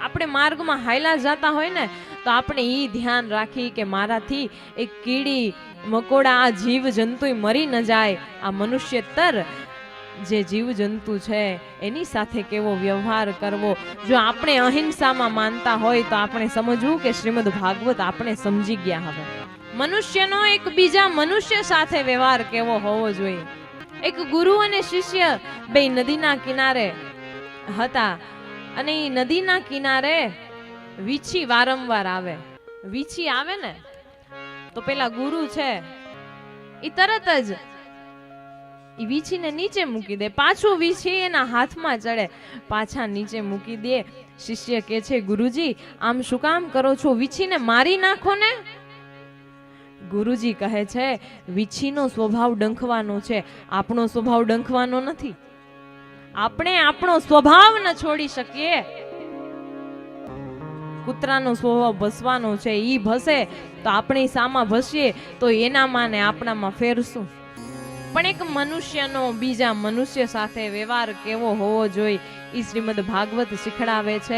આપણે માર્ગમાં હાયલા જતા હોય ને તો આપણે ઈ ધ્યાન રાખી કે મારાથી એક કીડી મકોડા આ જીવ જંતુ મરી ન જાય, આ મનુષ્યતર જે જીવ જંતુ છે એની સાથે કેવો વ્યવહાર કરવો. જો આપણે અહિંસામાં માનતા હોય તો આપણે સમજવું કે શ્રીમદ ભાગવત આપણે સમજી ગયા. હવે મનુષ્યનો એક બીજા મનુષ્ય સાથે વ્યવહાર કેવો હોવો જોઈએ. એક ગુરુ અને શિષ્ય બે નદીના કિનારે હતા અને એ નદીના કિનારે વીછી વારંવાર આવે. વીછી આવે ને તો પેલા ગુરુ છે એ તરત જ એ વીછીને નીચે મૂકી દે. પાછું વીછી એના હાથમાં ચડે, પાછા નીચે મૂકી દે. શિષ્ય કે છે ગુરુજી આમ શું કામ કરો છો, વીછીને મારી નાખો ને. ગુરુજી કહે છે વીછીનો સ્વભાવ ડંખવાનો છે, આપણો સ્વભાવ ડંખવાનો નથી. આપણે આપણો સ્વભાવ ન છોડી શકીએ. કૂતરાનો સ્વભાવ ભસવાનો છે, ઈ ભસે તો આપણી સામા ભસીએ તો એનામાં ને આપણામાં ફેરશું. પણ એક મનુષ્યનો બીજા મનુષ્ય સાથે વ્યવહાર કેવો હોવો જોઈએ એ શ્રીમદ ભાગવત શીખડાવે છે.